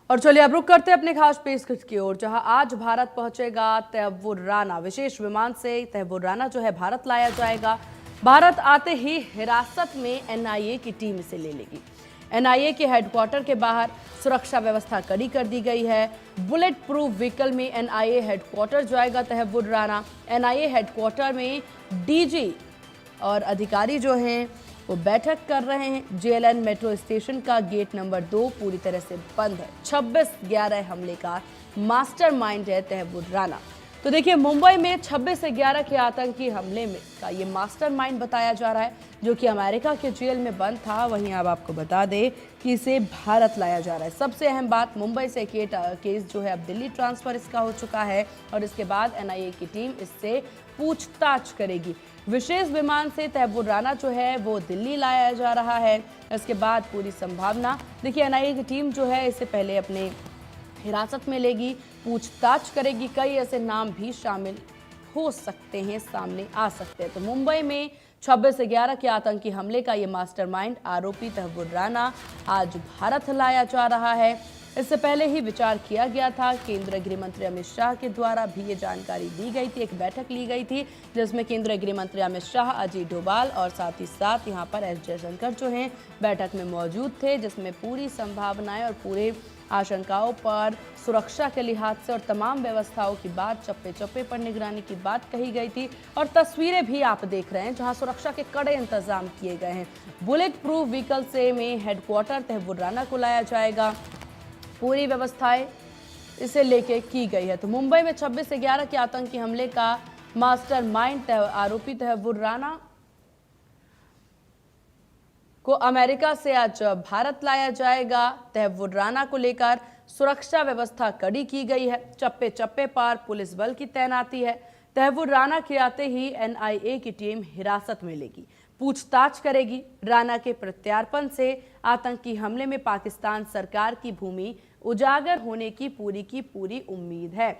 और चलिए अब रुक करते हैं अपने खास पेशकश की ओर, जहां आज भारत पहुंचेगा तैयबुर राना। विशेष विमान से तैयबुर राना जो है भारत लाया जाएगा। भारत आते ही हिरासत में एनआईए की टीम इसे ले लेगी। एनआईए के हेडक्वार्टर के बाहर सुरक्षा व्यवस्था कड़ी कर दी गई है। बुलेट प्रूफ व्हीकल में एनआईए हेडक्वार्टर जाएगा तैयबुर राना। एनआईए हेडक्वार्टर में डीजी और अधिकारी जो हैं वो बैठक कर रहे हैं। जेएलएन मेट्रो स्टेशन का गेट नंबर 2 पूरी तरह से बंद है। 26/11 हमले का मास्टरमाइंड है तैयबुर राना। तो देखिए, मुंबई में 26/11 के आतंकी हमले में का ये मास्टरमाइंड बताया जा रहा है, जो कि अमेरिका के जेल में बंद था। वहीं अब आपको बता दें कि इसे भारत लाया जा रहा है। सबसे अहम बात, मुंबई से केस जो है अब दिल्ली ट्रांसफर इसका हो चुका है और इसके बाद एनआईए की टीम इससे पूछताछ करेगी। विशेष विमान से तैयबुर राना जो है वो दिल्ली लाया जा रहा है। इसके बाद पूरी संभावना, देखिए, एनआईए की टीम जो है इसे पहले अपने हिरासत में लेगी, पूछताछ करेगी। कई ऐसे नाम भी शामिल हो सकते हैं, सामने आ सकते हैं। तो मुंबई में 26/11 के आतंकी हमले का ये मास्टरमाइंड आरोपी तैयबुर राना आज भारत लाया जा रहा है। इससे पहले ही विचार किया गया था। केंद्रीय गृह मंत्री अमित शाह के द्वारा भी ये जानकारी दी गई थी। एक बैठक ली गई थी जिसमें केंद्रीय गृह मंत्री अमित शाह, अजीत डोभाल और साथ ही साथ यहाँ पर एस जयशंकर जो हैं बैठक में मौजूद थे, जिसमें पूरी संभावनाएं और पूरे आशंकाओं पर सुरक्षा के लिहाज से और तमाम व्यवस्थाओं की बात, चप्पे चप्पे पर निगरानी की बात कही गई थी। और तस्वीरें भी आप देख रहे हैं जहां सुरक्षा के कड़े इंतजाम किए गए हैं। बुलेट प्रूफ व्हीकल से में हेडक्वार्टर तैयबुर राना को लाया जाएगा। पूरी व्यवस्थाएं इसे लेके की गई है। तो मुंबई में 26/11 के आतंकी हमले का मास्टरमाइंड आरोपी तैयबुर राना को अमेरिका से आज भारत लाया जाएगा। तैयबुर राना को लेकर सुरक्षा व्यवस्था कड़ी की गई है। चप्पे चप्पे पर पुलिस बल की तैनाती है। तैयबुर राना के आते ही एनआईए की टीम हिरासत में लेगी, पूछताछ करेगी। राना के प्रत्यार्पण से आतंकी हमले में पाकिस्तान सरकार की भूमि उजागर होने की पूरी उम्मीद है।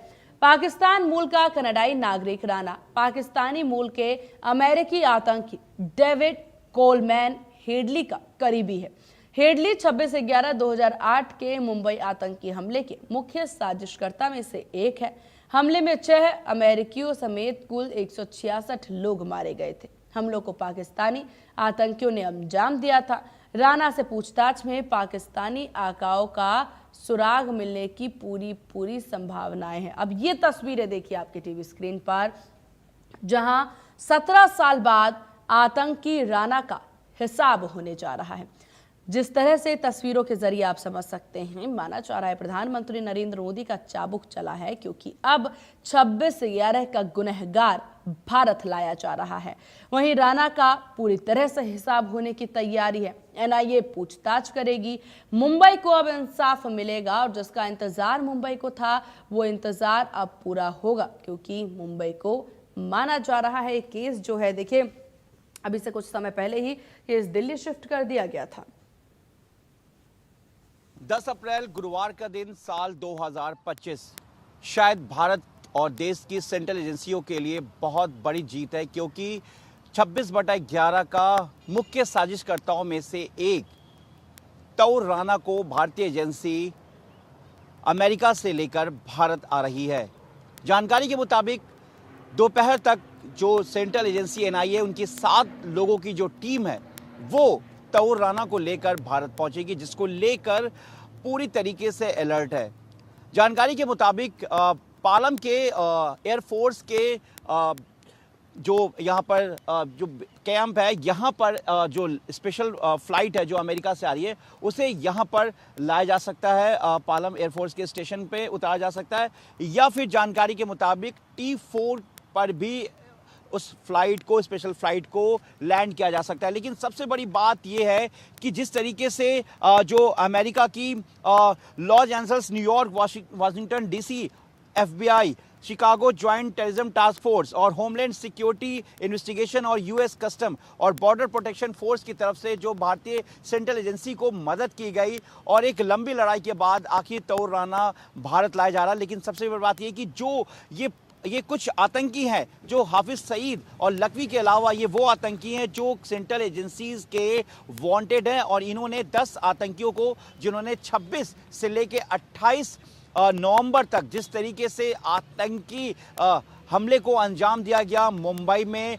पाकिस्तान मूल का कनाडाई नागरिक राना पाकिस्तानी मूल के अमेरिकी आतंकी डेविड कोलमैन हेडली का करीबी है। हेडली 26/11/2008 के मुंबई आतंकी हमले के मुख्य साजिशकर्ता में से एक है। हमले में 6 अमेरिकियों समेत कुल 166 लोग मारे गए थे। हमलों को पाकिस्तानी आतंकियों ने अंजाम दिया था। राना से पूछताछ में पाकिस्तानी आकाओं का सुराग मिलने की पूरी संभावनाएं हैं। अब ये तस्वीरें देखिए आपके टीवी स्क्रीन पर, जहां 17 साल बाद आतंकी राना का हिसाब होने जा रहा है। जिस तरह से तस्वीरों के जरिए आप समझ सकते हैं, माना जा रहा है प्रधानमंत्री नरेंद्र मोदी का चाबुक चला है, क्योंकि अब 26/11 का गुनहगार भारत लाया जा रहा है। वहीं राना का पूरी तरह से हिसाब होने की तैयारी है। एनआईए पूछताछ करेगी। मुंबई को अब इंसाफ मिलेगा और जिसका इंतजार मुंबई को था वो इंतजार अब पूरा होगा, क्योंकि मुंबई को माना जा रहा है केस जो है, देखिए, अभी से कुछ समय पहले ही केस दिल्ली शिफ्ट कर दिया गया था। 10 अप्रैल गुरुवार का दिन साल 2025 शायद भारत और देश की सेंट्रल एजेंसियों के लिए बहुत बड़ी जीत है, क्योंकि 26/11 का मुख्य साजिशकर्ताओं में से एक तैयबुर राना को भारतीय एजेंसी अमेरिका से लेकर भारत आ रही है। जानकारी के मुताबिक दोपहर तक जो सेंट्रल एजेंसी एनआईए, उनकी 7 लोगों की जो टीम है वो तैयबुर राना को लेकर भारत पहुंचेगी, जिसको लेकर पूरी तरीके से अलर्ट है। जानकारी के मुताबिक पालम के एयरफोर्स के जो यहाँ पर जो कैंप है, यहाँ पर जो स्पेशल फ्लाइट है जो अमेरिका से आ रही है, उसे यहाँ पर लाया जा सकता है, पालम एयरफोर्स के स्टेशन पे उतारा जा सकता है, या फिर जानकारी के मुताबिक T4 पर भी उस फ्लाइट को, स्पेशल फ्लाइट को लैंड किया जा सकता है। लेकिन सबसे बड़ी बात यह है कि जिस तरीके से जो अमेरिका की Los Angeles, New York, Washington DC, FBI, Chicago joint terrorism task force और होमलैंड सिक्योरिटी इन्वेस्टिगेशन और यूएस कस्टम और बॉर्डर प्रोटेक्शन फोर्स की तरफ से जो भारतीय सेंट्रल एजेंसी को मदद की गई, और एक लंबी लड़ाई के बाद आखिर तैयबुर राना भारत लाया जा रहा है। लेकिन सबसे बड़ी बात यह कि जो ये ये कुछ आतंकी हैं जो हाफिज सईद और लखवी के अलावा ये वो आतंकी हैं जो सेंट्रल एजेंसीज के वांटेड हैं, और इन्होंने 10 आतंकियों को, जिन्होंने 26 से लेके 28 नवंबर तक जिस तरीके से आतंकी हमले को अंजाम दिया गया, मुंबई में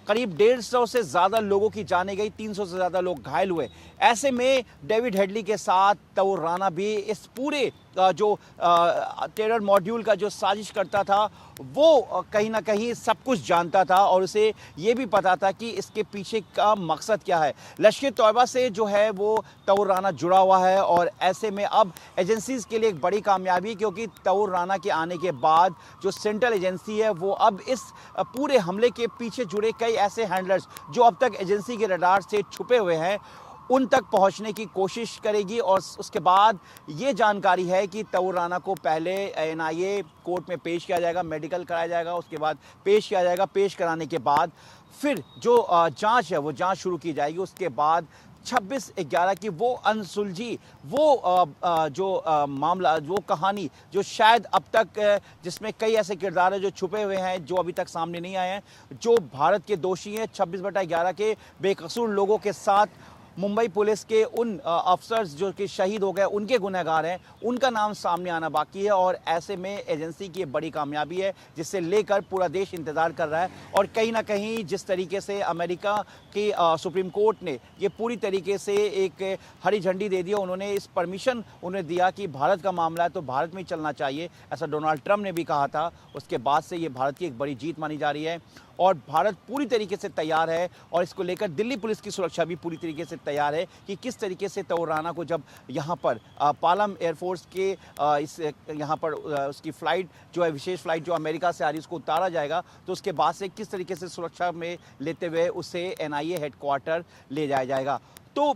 करीब 150 से ज़्यादा लोगों की जाने गई, 300 से ज़्यादा लोग घायल हुए। ऐसे में डेविड हेडली के साथ तौर राना भी इस पूरे जो टेरर मॉड्यूल का जो साजिश करता था, वो कहीं ना कहीं सब कुछ जानता था और उसे ये भी पता था कि इसके पीछे का मकसद क्या है। लश्कर तौयबा से जो है वो तौर राना जुड़ा हुआ है, और ऐसे में अब एजेंसीज के लिए एक बड़ी कामयाबी, क्योंकि तौर राना के आने के बाद जो सेंट्रल एजेंसी है वो अब इस पूरे हमले के पीछे जुड़े कई ऐसे हैंडलर्स जो अब तक एजेंसी के रडार से छुपे हुए हैं, उन तक पहुंचने की कोशिश करेगी। और उसके बाद ये जानकारी है कि तौर राना को पहले एनआईए कोर्ट में पेश किया जाएगा, मेडिकल कराया जाएगा, उसके बाद पेश किया जाएगा। पेश कराने के बाद फिर जो जांच है वो जांच शुरू की जाएगी। उसके बाद 26/11 की वो अनसुलझी वो जो मामला, वो कहानी जो शायद अब तक जिसमें कई ऐसे किरदार हैं जो छुपे हुए हैं, जो अभी तक सामने नहीं आए हैं, जो भारत के दोषी हैं, 26/11 के बेकसूर लोगों के साथ मुंबई पुलिस के उन अफसर्स जो कि शहीद हो गए, उनके गुनहगार हैं, उनका नाम सामने आना बाकी है। और ऐसे में एजेंसी की बड़ी कामयाबी है जिससे लेकर पूरा देश इंतजार कर रहा है। और कहीं ना कहीं जिस तरीके से अमेरिका की सुप्रीम कोर्ट ने ये पूरी तरीके से एक हरी झंडी दे दी, उन्होंने इस परमिशन उन्हें दिया कि भारत का मामला है तो भारत में ही चलना चाहिए, ऐसा डोनाल्ड ट्रंप ने भी कहा था। उसके बाद से ये भारत की एक बड़ी जीत मानी जा रही है और भारत पूरी तरीके से तैयार है। और इसको लेकर दिल्ली पुलिस की सुरक्षा भी पूरी तरीके से तैयार है कि किस तरीके से तौर राना को जब यहाँ पर पालम एयरफोर्स के इस यहाँ पर उसकी फ़्लाइट जो है, विशेष फ़्लाइट जो अमेरिका से आ रही है, उसको उतारा जाएगा, तो उसके बाद से किस तरीके से सुरक्षा में लेते हुए उसे एनआईए हेडक्वार्टर ले जाया जाएगा। तो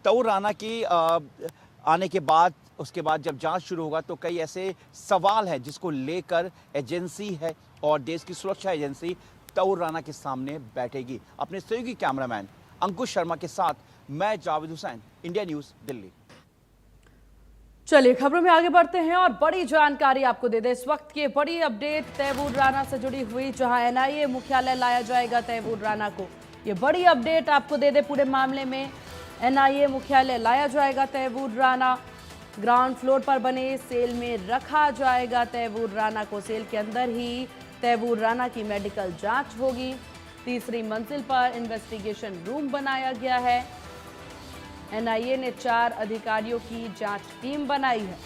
तौर राना की आने के बाद, उसके बाद जब जांच शुरू होगा तो कई ऐसे सवाल हैं जिसको लेकर एजेंसी है और देश की सुरक्षा एजेंसी तौर राना के सामने बैठेगी। अपने सहयोगी कैमरामैन अंकुश शर्मा के साथ मैं जावेद हुसैन, इंडिया न्यूज़, दिल्ली। चलिए खबरों में आगे बढ़ते हैं और बड़ी जानकारी आपको दे दें। इस वक्त की बड़ी अपडेट तैमूर राना से जुड़ी हुई, जहां एनआईए मुख्यालय लाया जाएगा तैमूर राना को। ये बड़ी अपडेट आपको दे दें पूरे मामले में। एनआईए मुख्यालय लाया जाएगा तैमूर राना, ग्राउंड फ्लोर पर बने सेल में रखा जाएगा तैमूर राना को। सेल के अंदर ही तैमूर राना की मेडिकल जांच होगी। तीसरी मंजिल पर इन्वेस्टिगेशन रूम बनाया गया है। एनआईए ने 4 अधिकारियों की जांच टीम बनाई है।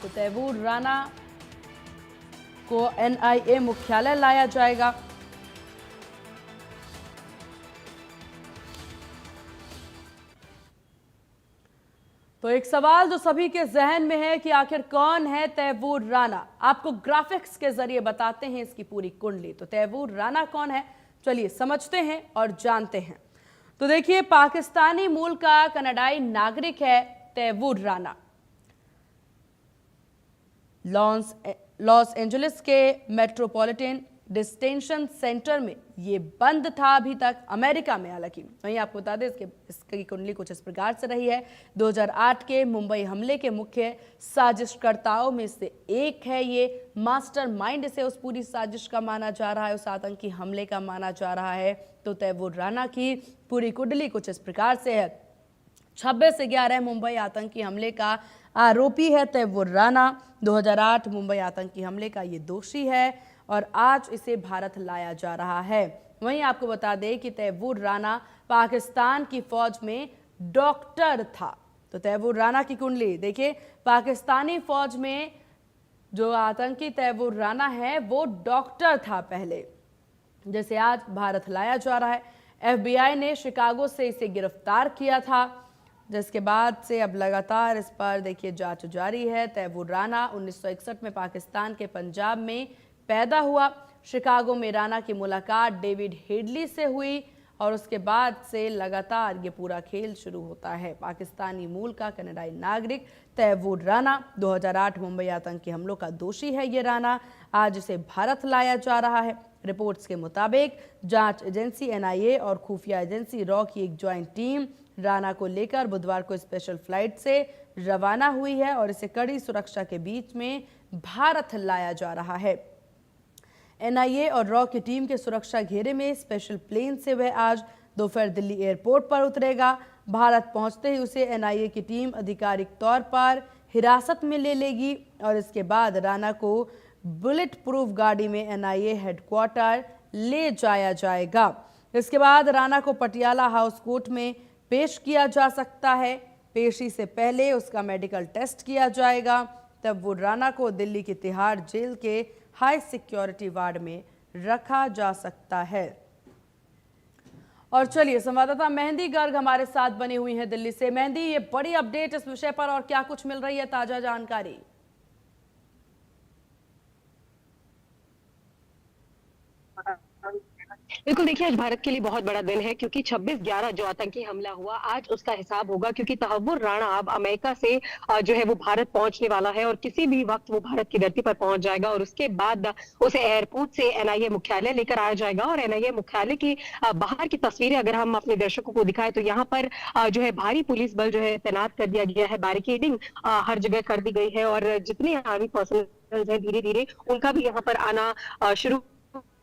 तो तैमूर राना को एनआईए मुख्यालय लाया जाएगा। तो एक सवाल जो सभी के जहन में है कि आखिर कौन है तैमूर राना। आपको ग्राफिक्स के जरिए बताते हैं इसकी पूरी कुंडली। तो तैमूर राना कौन है, चलिए समझते हैं और जानते हैं। तो देखिए, पाकिस्तानी मूल का कनाडाई नागरिक है तैमूर राना। लॉस एंजलिस के मेट्रोपॉलिटन डिटेंशन सेंटर में ये बंद था अभी तक, अमेरिका में हालांकि। वहीं आपको बता दें इसकी कुंडली कुछ इस प्रकार से रही है। 2008 के मुंबई हमले के मुख्य साजिशकर्ताओं में से एक है ये। मास्टरमाइंड इसे उस पूरी साजिश का माना जा रहा है, उस आतंकी हमले का माना जा रहा है। तो तैमूर राना की पूरी कुंडली कुछ इस प्रकार से है। 26/11 मुंबई आतंकी हमले का आरोपी है तैमूर राना। 2008 मुंबई आतंकी हमले का ये दोषी है और आज इसे भारत लाया जा रहा है। वहीं आपको बता दें कि तैमूर राना पाकिस्तान की फौज में डॉक्टर था। तो तैमूर राना की कुंडली देखिए, पाकिस्तानी फौज में जो आतंकी तैमूर राना है वो डॉक्टर था पहले, जैसे आज भारत लाया जा रहा है। एफबीआई ने शिकागो से इसे गिरफ्तार किया था, जिसके बाद से अब लगातार इस पर देखिए जांच जारी है। तैमूर राना 1961 में पाकिस्तान के पंजाब में पैदा हुआ। शिकागो में राना की मुलाकात डेविड हेडली से हुई और उसके बाद से लगातार ये पूरा खेल शुरू होता है। पाकिस्तानी मूल का कनाडाई नागरिक तैमूर राना 2008 मुंबई आतंकी हमलों का दोषी है। ये राना आज इसे भारत लाया जा रहा है। रिपोर्ट्स के मुताबिक जांच एजेंसी एनआईए और खुफिया एजेंसी रॉ की एक ज्वाइंट टीम राणा को लेकर बुधवार को स्पेशल फ्लाइट से रवाना हुई है और इसे कड़ी सुरक्षा के बीच में भारत लाया जा रहा है। एनआईए और रॉ की टीम के सुरक्षा घेरे में स्पेशल प्लेन से वह आज दोपहर दिल्ली एयरपोर्ट पर उतरेगा। भारत पहुंचते ही उसे एनआईए की टीम आधिकारिक तौर पर हिरासत में ले लेगी और इसके बाद राणा को बुलेट प्रूफ गाड़ी में एनआईए हेडक्वार्टर ले जाया जाएगा। इसके बाद राणा को पटियाला हाउस कोर्ट में पेश किया जा सकता है। पेशी से पहले उसका मेडिकल टेस्ट किया जाएगा, तब वो राणा को दिल्ली की तिहाड़ जेल के हाई सिक्योरिटी वार्ड में रखा जा सकता है। और चलिए, संवाददाता मेहंदी गर्ग हमारे साथ बनी हुई है दिल्ली से। मेहंदी, ये बड़ी अपडेट इस विषय पर और क्या कुछ मिल रही है ताजा जानकारी? बिल्कुल, देखिए आज भारत के लिए बहुत बड़ा दिन है क्योंकि 26/11 जो आतंकी हमला हुआ आज उसका हिसाब होगा, क्योंकि तहव्वुर राणा अब अमेरिका से जो है वो भारत पहुंचने वाला है और किसी भी वक्त वो भारत की धरती पर पहुंच जाएगा और उसके बाद उसे एयरपोर्ट से एनआईए मुख्यालय लेकर आया जाएगा। और एनआईए मुख्यालय की बाहर की तस्वीरें अगर हम अपने दर्शकों को दिखाएं तो यहाँ पर जो है भारी पुलिस बल जो है तैनात कर दिया गया है, बैरिकेडिंग हर जगह कर दी गई है और जितने आर्मी पर्सनल है धीरे धीरे उनका भी यहाँ पर आना शुरू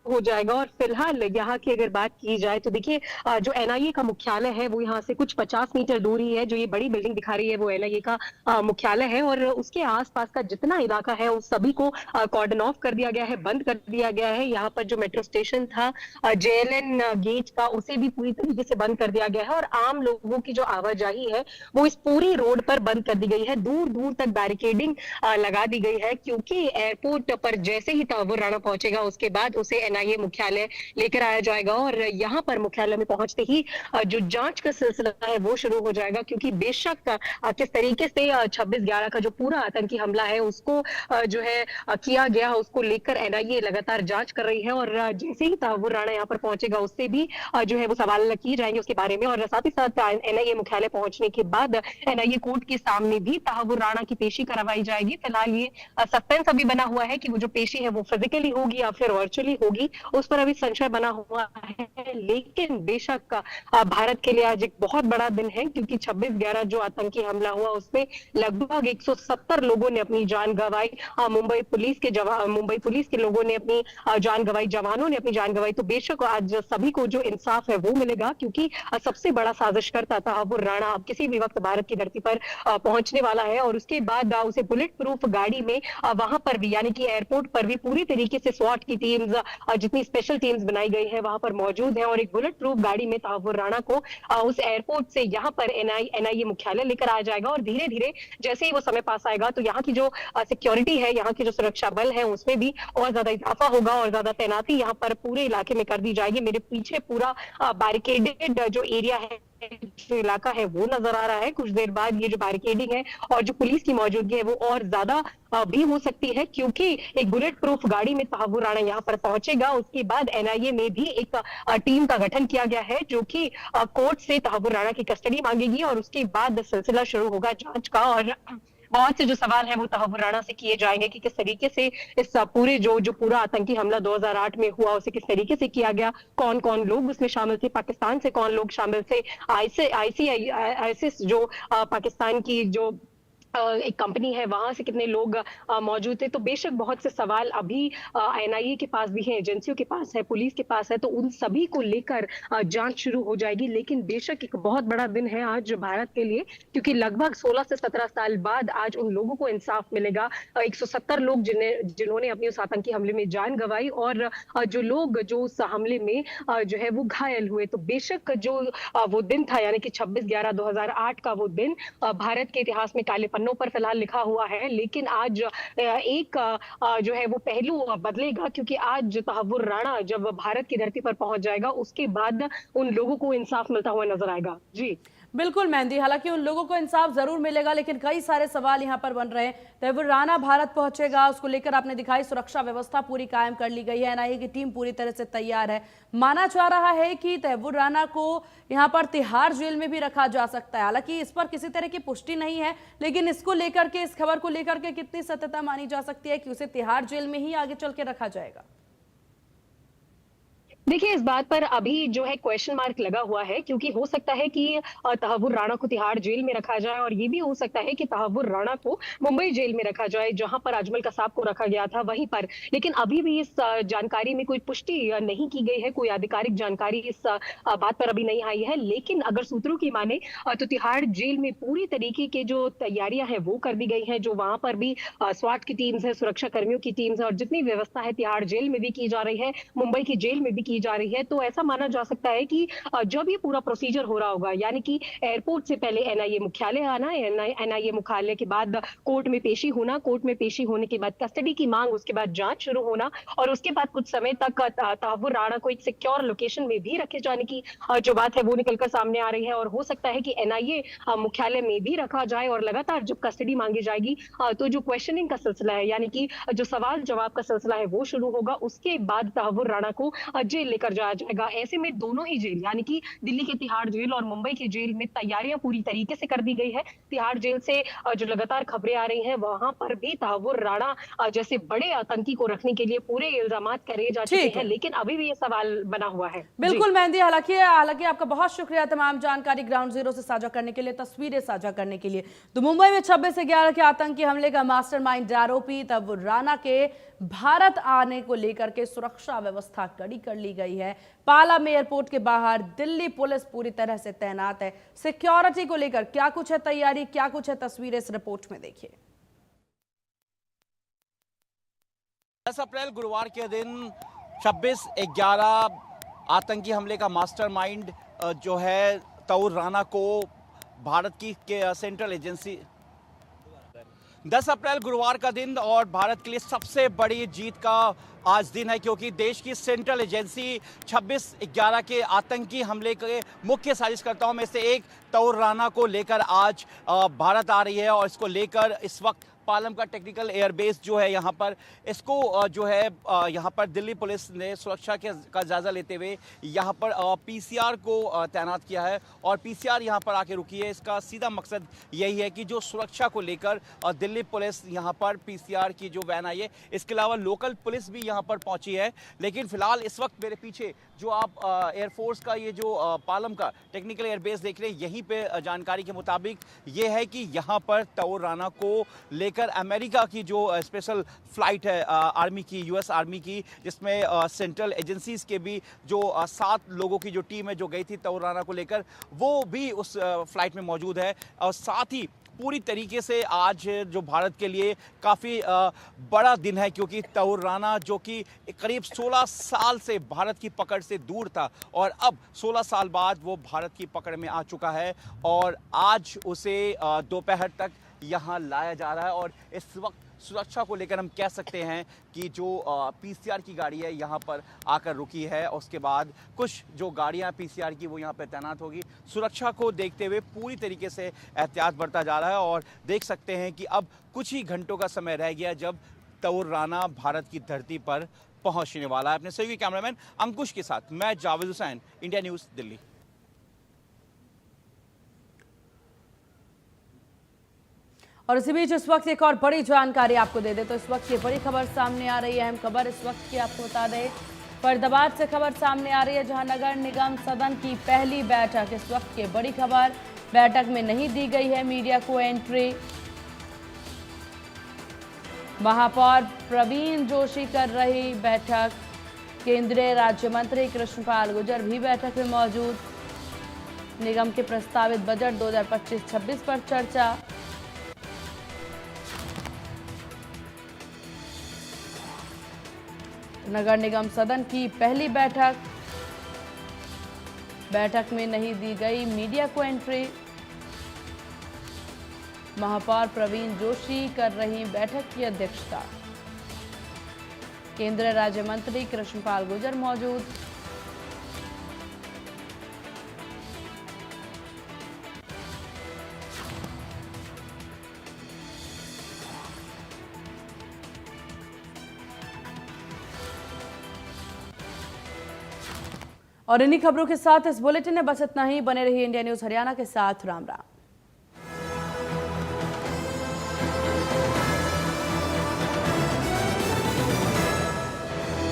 हो जाएगा। और फिलहाल यहाँ की अगर बात की जाए तो देखिए जो एनआईए का मुख्यालय है वो यहाँ से कुछ 50 मीटर दूर ही है। जो ये बड़ी बिल्डिंग दिखा रही है वो एनआईए का मुख्यालय है और उसके आसपास का जितना इलाका है उस सभी को कॉर्डन ऑफ कर दिया गया है, बंद कर दिया गया है। यहाँ पर जो मेट्रो स्टेशन था जेएलएन गेट का उसे भी पूरी तरीके से बंद कर दिया गया है और आम लोगों की जो आवाजाही है वो इस पूरी रोड पर बंद कर दी गई है। दूर दूर तक बैरिकेडिंग लगा दी गई है क्योंकि एयरपोर्ट पर जैसे ही तहव्वुर राणा पहुंचेगा उसके बाद उसे एनआईए मुख्यालय लेकर आया जाएगा और यहाँ पर मुख्यालय में पहुंचते ही जो जांच का सिलसिला है वो शुरू हो जाएगा, क्योंकि बेशक किस तरीके से 26/11 का जो पूरा आतंकी हमला है उसको जो है किया गया उसको लेकर एनआईए लगातार जांच कर रही है और जैसे ही तहव्वुर राणा यहाँ पर पहुंचेगा उससे भी जो है वो सवाल किए जाएंगे उसके बारे में। और साथ ही साथ एनआईए मुख्यालय पहुंचने के बाद एनआईए कोर्ट के सामने भी तहव्वुर राणा की पेशी करवाई जाएगी। फिलहाल ये सस्पेंस अभी बना हुआ है कि वो जो पेशी है वो फिजिकली होगी या फिर वर्चुअली होगी, उस पर अभी संशय बना हुआ है। लेकिन बेशक भारत के लिए आज एक बहुत बड़ा दिन है क्योंकि 26/11 जो आतंकी हमला हुआ उसमें लगभग 170 लोगों ने अपनी जान गंवाई। मुंबई पुलिस के लोगों ने अपनी जान गंवाई, जवानों ने अपनी जान गंवाई। तो बेशक आज सभी को जो इंसाफ है वो मिलेगा क्योंकि सबसे बड़ा साजिशकर्ता तहव्वुर राणा अब किसी भी वक्त भारत की धरती पर पहुंचने वाला है और उसके बाद उसे बुलेट प्रूफ गाड़ी में वहां पर भी यानी कि एयरपोर्ट पर भी पूरी तरीके से स्वाट की टीम्स जितनी स्पेशल टीम्स बनाई गई है वहां पर मौजूद है और एक बुलेट प्रूफ गाड़ी में तहव्वुर राणा को उस एयरपोर्ट से यहाँ पर एनआईए मुख्यालय लेकर आया जाएगा। और धीरे धीरे जैसे ही वो समय पास आएगा तो यहाँ की जो सिक्योरिटी है, यहाँ की जो सुरक्षा बल है उसमें भी और ज्यादा इजाफा होगा और ज्यादा तैनाती यहाँ पर पूरे इलाके में कर दी जाएगी। मेरे पीछे पूरा बैरिकेडेड जो एरिया है, जो इलाका है वो नजर आ रहा है। कुछ देर बाद ये जो बैरिकेडिंग है और जो पुलिस की मौजूदगी है वो और ज्यादा भी हो सकती है क्योंकि एक बुलेट प्रूफ गाड़ी में तहव्वुर राणा यहाँ पर पहुंचेगा। उसके बाद एनआईए में भी एक टीम का गठन किया गया है जो कि कोर्ट से तहव्वुर राणा की कस्टडी मांगेगी और उसके बाद सिलसिला शुरू होगा जांच का। और बहुत से जो सवाल है वो तहव्वुर राणा से किए जाएंगे कि किस तरीके से इस पूरे जो पूरा आतंकी हमला 2008 में हुआ उसे किस तरीके से किया गया, कौन कौन लोग उसमें शामिल थे, पाकिस्तान से कौन लोग शामिल थे, आईसिस जो पाकिस्तान की जो एक कंपनी है वहां से कितने लोग मौजूद थे। तो बेशक बहुत से सवाल अभी एनआईए के पास भी है, एजेंसियों के पास है, पुलिस के पास है, तो उन सभी को लेकर जांच शुरू हो जाएगी। लेकिन बेशक एक बहुत बड़ा दिन है आज भारत के लिए क्योंकि लगभग 16 से 17 साल बाद आज उन लोगों को इंसाफ मिलेगा। 170 लोग जिन्होंने अपनी उस आतंकी हमले में जान गंवाई और जो लोग जो उस हमले में जो है वो घायल हुए। तो बेशक जो वो दिन था यानी कि 26/11/2008 का वो दिन भारत के इतिहास में काले पर फिलहाल लिखा हुआ है। लेकिन आज एक जो है वो पहलू बदलेगा क्योंकि आज तहव्वुर राणा जब भारत की धरती पर पहुंच जाएगा उसके बाद उन लोगों को इंसाफ मिलता हुआ नजर आएगा। जी बिल्कुल मेहंदी, हालांकि उन लोगों को इंसाफ जरूर मिलेगा लेकिन कई सारे सवाल यहाँ पर बन रहे हैं। तहव्वुर राणा भारत पहुंचेगा, उसको लेकर आपने दिखाई सुरक्षा व्यवस्था पूरी कायम कर ली गई है, एनआईए की टीम पूरी तरह से तैयार है। माना जा रहा है कि तहव्वुर राणा को यहाँ पर तिहाड़ जेल में भी रखा जा सकता है। हालांकि इस पर किसी तरह की पुष्टि नहीं है, लेकिन इसको लेकर के, इस खबर को लेकर के कितनी सत्यता मानी जा सकती है कि उसे तिहाड़ जेल में ही आगे चल के रखा जाएगा? देखिए, इस बात पर अभी जो है क्वेश्चन मार्क लगा हुआ है, क्योंकि हो सकता है कि तहव्वुर राणा को तिहाड़ जेल में रखा जाए, और ये भी हो सकता है कि तहव्वुर राणा को मुंबई जेल में रखा जाए, जहां पर अजमल कसाब को रखा गया था वहीं पर। लेकिन अभी भी इस जानकारी में कोई पुष्टि नहीं की गई है, कोई आधिकारिक जानकारी इस बात पर अभी नहीं आई है। लेकिन अगर सूत्रों की माने तो तिहाड़ जेल में पूरी तरीके की जो तैयारियां हैं वो कर दी गई हैं, जो वहां पर भी स्वाट की टीम्स है, सुरक्षा कर्मियों की टीम्स है, और जितनी व्यवस्था है तिहाड़ जेल में भी की जा रही है, मुंबई की जेल में भी की जा रही है। तो ऐसा माना जा सकता है कि जब ये पूरा प्रोसीजर हो रहा होगा, यानी कि एयरपोर्ट से पहले एनआईए मुख्यालय आना, एनआईए मुख्यालय के बाद कोर्ट में पेशी होना, कोर्ट में पेशी होने के बाद कस्टडी की मांग, उसके बाद जांच शुरू होना, और उसके बाद कुछ समय तक तहव्वुर राणा को एक सिक्योर लोकेशन में भी रखे जाने की जो बात है वो निकलकर सामने आ रही है। और हो सकता है कि एनआईए मुख्यालय में भी रखा जाए, और लगातार जब कस्टडी मांगी जाएगी तो जो क्वेश्चनिंग का सिलसिला है, यानी कि जो सवाल जवाब का सिलसिला है वो शुरू होगा। उसके बाद तहव्वुर राणा को जेल लेकर जाया जाएगा। ऐसे में दोनों ही जेल, यानी कि दिल्ली के तिहाड़ जेल और मुंबई की जेल में तैयारियां पूरी तरीके से कर दी गई है। तिहाड़ जेल से जो लगातार खबरें आ रही हैं, वहां पर भी तहव्वुर राणा जैसे बड़े आतंकी को रखने के लिए पूरे इल्जामात करे जा चुके हैं, लेकिन अभी भी ये सवाल बना हुआ है। बिल्कुल मेहंदी, हालांकि आपका बहुत शुक्रिया तमाम जानकारी ग्राउंड जीरो से साझा करने के लिए, तस्वीरें साझा करने के लिए। तो मुंबई में 26/11 के आतंकी हमले का मास्टरमाइंड आरोपी तहव्वुर राणा के भारत आने को लेकर के सुरक्षा व्यवस्था कड़ी कर ली गई है। पालम एयरपोर्ट के बाहर दिल्ली पुलिस पूरी तरह से तैनात है। सिक्योरिटी को लेकर क्या कुछ है तैयारी, क्या कुछ है तस्वीरें इस रिपोर्ट में देखिए। 10 अप्रैल गुरुवार के दिन 26/11 आतंकी हमले का मास्टरमाइंड जो है तहव्वुर राणा को भारत की सेंट्रल एजेंसी 10 अप्रैल गुरुवार का दिन और भारत के लिए सबसे बड़ी जीत का आज दिन है, क्योंकि देश की सेंट्रल एजेंसी 26/11 के आतंकी हमले के मुख्य साजिशकर्ताओं में से एक तहव्वुर राणा को लेकर आज भारत आ रही है। और इसको लेकर इस वक्त पालम का टेक्निकल एयरबेस जो है यहाँ पर, इसको जो है यहाँ पर दिल्ली पुलिस ने सुरक्षा का जायजा लेते हुए यहाँ पर पीसीआर को तैनात किया है। और पीसीआर यहाँ पर आके रुकी है। इसका सीधा मकसद यही है कि जो सुरक्षा को लेकर दिल्ली पुलिस यहाँ पर पीसीआर की जो वैन आई है, इसके अलावा लोकल पुलिस भी यहाँ पर पहुंची है। लेकिन फिलहाल इस वक्त मेरे पीछे जो आप एयरफोर्स का ये जो पालम का टेक्निकल एयरबेस देख रहे हैं, यहीं पे जानकारी के मुताबिक ये है कि यहाँ पर तहव्वुर राणा को लेकर अमेरिका की जो स्पेशल फ्लाइट है आर्मी की, यूएस आर्मी की, जिसमें सेंट्रल एजेंसीज के भी जो 7 लोगों की जो टीम है जो गई थी तहव्वुर राणा को लेकर, वो भी उस फ्लाइट में मौजूद है। और साथ ही पूरी तरीके से आज जो भारत के लिए काफ़ी बड़ा दिन है, क्योंकि तहव्वुर राणा जो कि करीब 16 साल से भारत की पकड़ से दूर था, और अब 16 साल बाद वो भारत की पकड़ में आ चुका है। और आज उसे दोपहर तक यहाँ लाया जा रहा है। और इस वक्त सुरक्षा को लेकर हम कह सकते हैं कि जो पीसीआर की गाड़ी है यहाँ पर आकर रुकी है, और उसके बाद कुछ जो गाड़ियाँ पीसीआर की वो यहाँ पर तैनात होगी। सुरक्षा को देखते हुए पूरी तरीके से एहतियात बरता जा रहा है। और देख सकते हैं कि अब कुछ ही घंटों का समय रह गया जब तहव्वुर राणा भारत की धरती पर पहुँचने वाला है। अपने सहयोगी कैमरामैन अंकुश के साथ मैं जावेद हुसैन, इंडिया न्यूज़, दिल्ली। और इसी बीच इस वक्त एक और बड़ी जानकारी आपको दे दे, तो इस वक्त ये बड़ी खबर सामने आ रही है। अहम खबर इस वक्त की आपको बता दें, फरीदाबाद से खबर सामने आ रही है, जहां नगर निगम सदन की पहली बैठक, इस वक्त की बड़ी खबर, बैठक में नहीं दी गई है मीडिया को एंट्री। महापौर प्रवीण जोशी कर रही बैठक, केंद्रीय राज्य मंत्री कृष्णपाल गुर्जर भी बैठक में मौजूद। निगम के प्रस्तावित बजट 2025-26 पर चर्चा। नगर निगम सदन की पहली बैठक, बैठक में नहीं दी गई मीडिया को एंट्री। महापौर प्रवीण जोशी कर रही बैठक की अध्यक्षता, केंद्रीय राज्य मंत्री कृष्णपाल गुर्जर मौजूद। और इन्हीं खबरों के साथ इस बुलेटिन में बस इतना ही। बने रहिए इंडिया न्यूज़ हरियाणा के साथ। राम राम।